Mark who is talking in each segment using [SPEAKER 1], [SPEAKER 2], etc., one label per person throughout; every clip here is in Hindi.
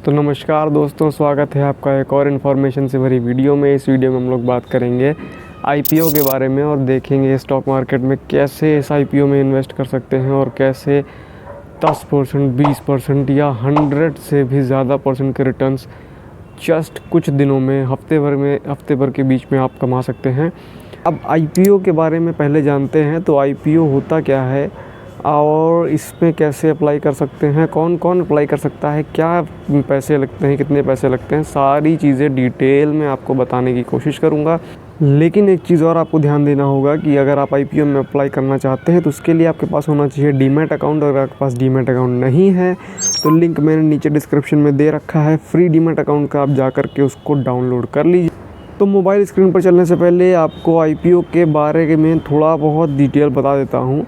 [SPEAKER 1] तो नमस्कार दोस्तों, स्वागत है आपका एक और इन्फॉर्मेशन से भरी वीडियो में। इस वीडियो में हम लोग बात करेंगे आईपीओ के बारे में और देखेंगे स्टॉक मार्केट में कैसे इस आईपीओ में इन्वेस्ट कर सकते हैं और कैसे 10%, 20% या 100 से भी ज़्यादा परसेंट के रिटर्न्स जस्ट कुछ दिनों में, हफ्ते भर के बीच में आप कमा सकते हैं। अब आईपीओ के बारे में पहले जानते हैं। तो आईपीओ होता क्या है और इसमें कैसे अप्लाई कर सकते हैं, कौन कौन अप्लाई कर सकता है, क्या पैसे लगते हैं, कितने पैसे लगते हैं, सारी चीज़ें डिटेल में आपको बताने की कोशिश करूँगा। लेकिन एक चीज़ और आपको ध्यान देना होगा कि अगर आप आईपीओ में अप्लाई करना चाहते हैं तो उसके लिए आपके पास होना चाहिए डीमैट अकाउंट। अगर आपके पास डीमैट अकाउंट नहीं है तो लिंक मैंने नीचे डिस्क्रिप्शन में दे रखा है, फ्री डीमैट अकाउंट का, आप जा कर के उसको डाउनलोड कर लीजिए। तो मोबाइल स्क्रीन पर चलने से पहले आपको आईपीओ के बारे में थोड़ा बहुत डिटेल बता देता हूँ।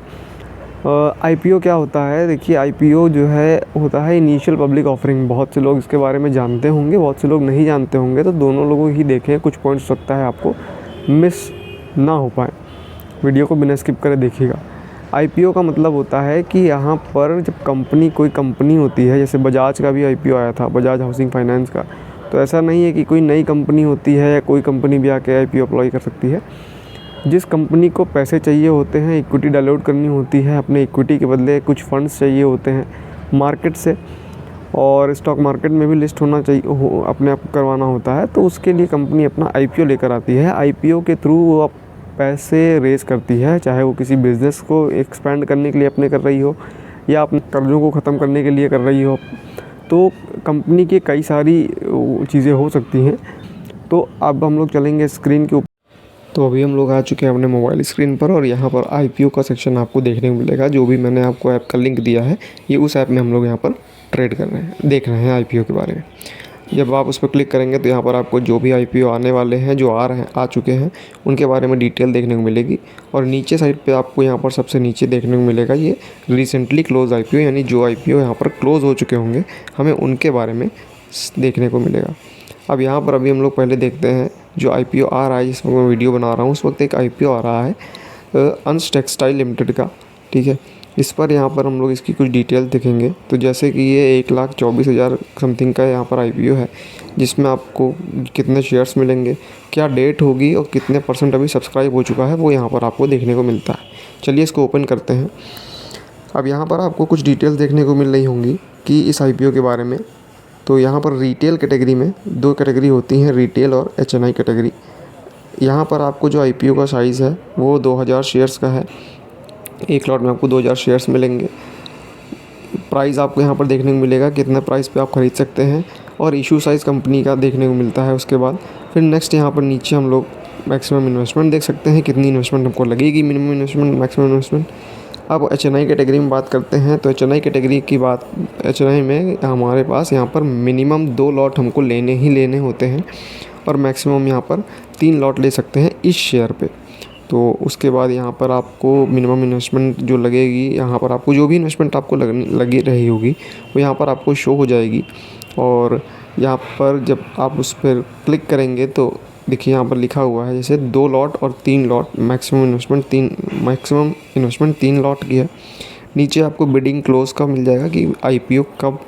[SPEAKER 1] आईपीओ क्या होता है? देखिए, आईपीओ जो है होता है इनिशियल पब्लिक ऑफरिंग। बहुत से लोग इसके बारे में जानते होंगे, बहुत से लोग नहीं जानते होंगे, तो दोनों लोगों ही देखें। कुछ पॉइंट्स हो सकता है आपको मिस ना हो पाए, वीडियो को बिना स्किप करे देखिएगा। आईपीओ का मतलब होता है कि यहाँ पर जब कोई कंपनी होती है, जैसे बजाज का भी आईपीओ आया था, बजाज हाउसिंग फाइनेंस का। तो ऐसा नहीं है कि कोई नई कंपनी होती है या कोई कंपनी भी आके आईपीओ अप्लाई कर सकती है। जिस कंपनी को पैसे चाहिए होते हैं, इक्विटी डाइल्यूट करनी होती है, अपने इक्विटी के बदले कुछ फंड्स चाहिए होते हैं मार्केट से, और स्टॉक मार्केट में भी लिस्ट होना चाहिए, अपने आप करवाना होता है, तो उसके लिए कंपनी अपना आईपीओ लेकर आती है। आईपीओ के थ्रू वो पैसे रेज़ करती है, चाहे वो किसी बिज़नेस को एक्सपेंड करने के लिए अपने कर रही हो या अपने कर्ज़ों को ख़त्म करने के लिए कर रही हो। तो कंपनी की कई सारी चीज़ें हो सकती हैं। तो अब हम लोग चलेंगे स्क्रीन के ऊपर। तो अभी हम लोग आ चुके हैं अपने मोबाइल स्क्रीन पर और यहाँ पर आईपीओ का सेक्शन आपको देखने को मिलेगा। जो भी मैंने आपको ऐप का लिंक दिया है, ये उस ऐप में हम लोग यहाँ पर ट्रेड कर रहे हैं, देख रहे हैं आईपीओ के बारे में। जब आप उस पर क्लिक करेंगे तो यहाँ पर आपको जो भी आईपीओ आने वाले हैं, जो आ चुके हैं, उनके बारे में डिटेल देखने को मिलेगी। और नीचे साइड पर आपको यहाँ पर सबसे नीचे देखने को मिलेगा ये रिसेंटली क्लोज आईपीओ, यानी जो आईपीओ यहाँ पर क्लोज़ हो चुके होंगे, हमें उनके बारे में देखने को मिलेगा। अब यहाँ पर अभी हम लोग पहले देखते हैं जो आईपीओ आ रहा है, जिस वक्त मैं वीडियो बना रहा हूँ उस वक्त एक आईपीओ आ रहा है अंश टेक्सटाइल लिमिटेड का। ठीक है, इस पर यहाँ पर हम लोग इसकी कुछ डिटेल देखेंगे। तो जैसे कि ये 1,24,000 समथिंग का यहाँ पर आईपीओ है, जिसमें आपको कितने शेयर्स मिलेंगे, क्या डेट होगी और कितने परसेंट अभी सब्सक्राइब हो चुका है, वो यहाँ पर आपको देखने को मिलता है। चलिए इसको ओपन करते हैं। अब यहाँ पर आपको कुछ डिटेल्स देखने को मिल रही होंगी कि इस आईपीओ के बारे में। तो यहाँ पर रिटेल कैटेगरी में 2 कैटेगरी होती हैं, रिटेल और एचएनआई कैटेगरी। यहाँ पर आपको जो आईपीओ का साइज़ है वो 2000 शेयर्स का है। एक लॉट में आपको 2000 शेयर्स मिलेंगे। प्राइस आपको यहाँ पर देखने को मिलेगा, कितने प्राइस पे आप ख़रीद सकते हैं, और इशू साइज़ कंपनी का देखने को मिलता है। उसके बाद फिर नेक्स्ट यहाँ पर नीचे हम लोग मैक्सिमम इन्वेस्टमेंट देख सकते हैं, कितनी इन्वेस्टमेंट हमको लगेगी, मिनिमम इन्वेस्टमेंट, मैक्सिमम इन्वेस्टमेंट। अब एचएनआई कैटेगरी में बात करते हैं। तो एचएनआई कैटेगरी की बात, एचएनआई में हमारे पास यहाँ पर मिनिमम 2 लॉट हमको लेने होते हैं और मैक्सिमम यहाँ पर 3 लॉट ले सकते हैं इस शेयर पे। तो उसके बाद यहाँ पर आपको मिनिमम इन्वेस्टमेंट जो लगेगी, यहाँ पर आपको जो भी इन्वेस्टमेंट आपको लगी रही होगी वो यहाँ पर आपको शो हो जाएगी। और यहाँ पर जब आप उस पर क्लिक करेंगे तो देखिए यहाँ पर लिखा हुआ है जैसे 2 लॉट और 3 लॉट, मैक्सिमम इन्वेस्टमेंट 3 लॉट की है। नीचे आपको बिडिंग क्लोज का मिल जाएगा कि आईपीओ कब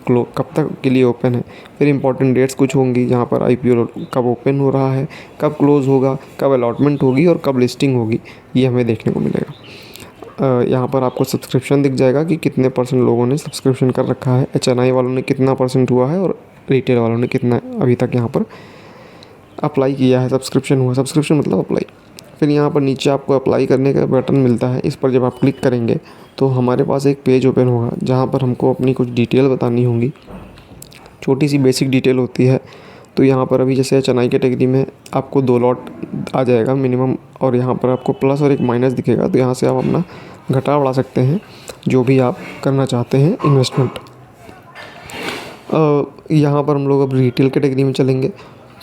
[SPEAKER 1] तक के लिए ओपन है। फिर इंपॉर्टेंट डेट्स कुछ होंगी जहाँ पर आईपीओ कब ओपन हो रहा है, कब क्लोज़ होगा, कब अलॉटमेंट होगी और कब लिस्टिंग होगी, ये हमें देखने को मिलेगा। यहाँ पर आपको सब्सक्रिप्शन दिख जाएगा कि कितने परसेंट लोगों ने सब्सक्रिप्शन कर रखा है, एचएनआई वालों ने कितना परसेंट हुआ है और रिटेल वालों ने कितना अभी तक यहाँ पर अप्लाई किया है, सब्सक्रिप्शन हुआ। सब्सक्रिप्शन मतलब अप्लाई। फिर यहाँ पर नीचे आपको अप्लाई करने का बटन मिलता है। इस पर जब आप क्लिक करेंगे तो हमारे पास एक पेज ओपन होगा जहाँ पर हमको अपनी कुछ डिटेल बतानी होंगी। छोटी सी बेसिक डिटेल होती है। तो यहाँ पर अभी जैसे एचएनआई कैटेगरी में आपको 2 लॉट आ जाएगा मिनिमम, और यहाँ पर आपको प्लस और एक माइनस दिखेगा। तो यहाँ से आप अपना घटा बढ़ा सकते हैं जो भी आप करना चाहते हैं इन्वेस्टमेंट। यहाँ पर हम लोग अब रिटेल कैटेगरी में चलेंगे।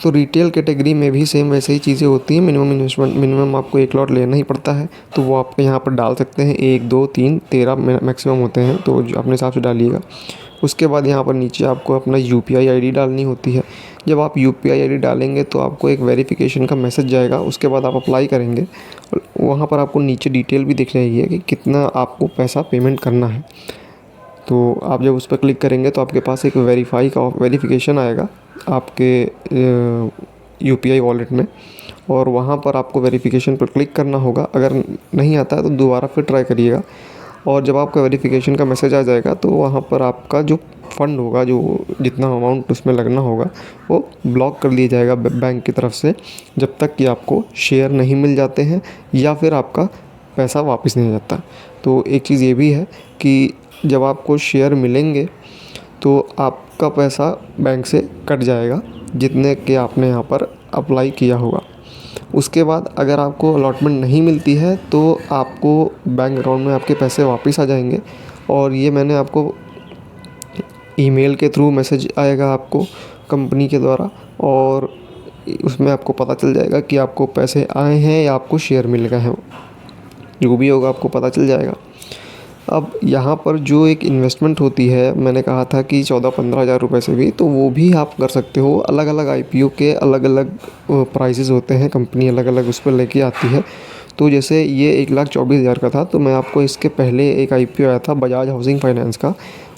[SPEAKER 1] तो रिटेल कैटेगरी में भी सेम वैसे ही चीज़ें होती हैं। मिनिमम इन्वेस्टमेंट, मिनिमम आपको 1 लॉट लेना ही पड़ता है। तो वो आप यहाँ पर डाल सकते हैं, 1, 2, 3, 13 मैक्सिमम होते हैं, तो अपने हिसाब से डालिएगा। उसके बाद यहाँ पर नीचे आपको अपना यूपीआई आईडी डालनी होती है। जब आप यूपीआई आईडी डालेंगे तो आपको एक वेरिफिकेशन का मैसेज जाएगा। उसके बाद आप अप्लाई करेंगे, वहाँ पर आपको नीचे डिटेल भी दिख रही है कि कितना आपको पैसा पेमेंट करना है। तो आप जब उस पर क्लिक करेंगे तो आपके पास एक वेरिफिकेशन आएगा आपके यूपीआई वॉलेट में, और वहाँ पर आपको वेरिफिकेशन पर क्लिक करना होगा। अगर नहीं आता है तो दोबारा फिर ट्राई करिएगा, और जब आपका वेरिफिकेशन का मैसेज आ जाएगा तो वहाँ पर आपका जो फ़ंड होगा, जो जितना अमाउंट उसमें लगना होगा, वो ब्लॉक कर दिया जाएगा बैंक की तरफ से, जब तक कि आपको शेयर नहीं मिल जाते हैं या फिर आपका पैसा वापस नहीं आ जाता। तो एक चीज़ ये भी है कि जब आपको शेयर मिलेंगे तो आपका पैसा बैंक से कट जाएगा जितने के आपने यहाँ पर अप्लाई किया होगा। उसके बाद अगर आपको अलॉटमेंट नहीं मिलती है तो आपको बैंक अकाउंट में आपके पैसे वापस आ जाएंगे, और ये मैंने आपको ईमेल के थ्रू मैसेज आएगा आपको कंपनी के द्वारा, और उसमें आपको पता चल जाएगा कि आपको पैसे आए हैं या आपको शेयर मिल गए हैं। जो भी होगा आपको पता चल जाएगा। अब यहाँ पर जो एक इन्वेस्टमेंट होती है, मैंने कहा था कि 14-15 हज़ार रुपये से भी, तो वो भी आप कर सकते हो। अलग अलग आईपीओ के अलग अलग प्राइसेस होते हैं, कंपनी अलग अलग उस पर लेके आती है। तो जैसे ये 1,24,000 का था, तो मैं आपको इसके पहले एक आईपीओ आया था बजाज हाउसिंग फाइनेंस का,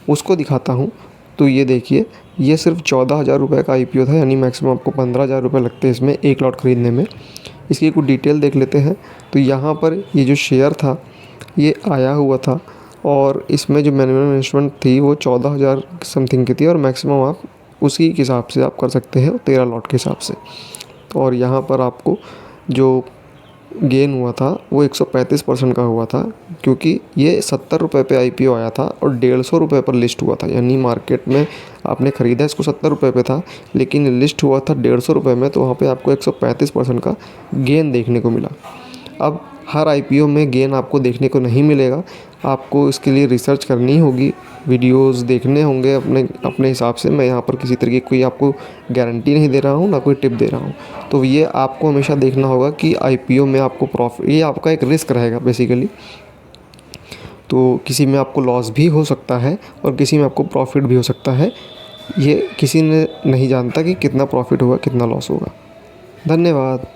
[SPEAKER 1] उसको दिखाता हूँ। तो ये देखिए, ये सिर्फ 14,000 रुपये का आईपीओ था, यानी मैक्सिमम आपको 15,000 रुपये लगते हैं इसमें एक लॉट ख़रीदने में। इसकी कुछ डिटेल देख लेते हैं। तो यहाँ पर ये जो शेयर था ये आया हुआ था, और इसमें जो मिनिमम इन्वेस्टमेंट थी वो 14,000 समथिंग की थी, और मैक्सिमम आप उसी के हिसाब से आप कर सकते हैं 13 लॉट के हिसाब से। और यहाँ पर आपको जो गेन हुआ था वो 135% का हुआ था, क्योंकि ये 70 रुपये पे आईपीओ आया था और 150 रुपये पर लिस्ट हुआ था। यानी मार्केट में आपने ख़रीदा इसको 70 रुपये पे था, लेकिन लिस्ट हुआ था 150 रुपये में, तो वहाँ पे आपको 135% का गेन देखने को मिला। अब हर आईपीओ में गेन आपको देखने को नहीं मिलेगा, आपको इसके लिए रिसर्च करनी होगी, वीडियोस देखने होंगे अपने हिसाब से। मैं यहाँ पर किसी तरीके की कोई आपको गारंटी नहीं दे रहा हूँ, ना कोई टिप दे रहा हूँ। तो ये आपको हमेशा देखना होगा कि आईपीओ में आपको प्रॉफिट, ये आपका एक रिस्क रहेगा बेसिकली। तो किसी में आपको लॉस भी हो सकता है और किसी में आपको प्रॉफिट भी हो सकता है। ये किसी ने नहीं जानता कि कितना प्रॉफिट होगा कितना लॉस होगा। धन्यवाद।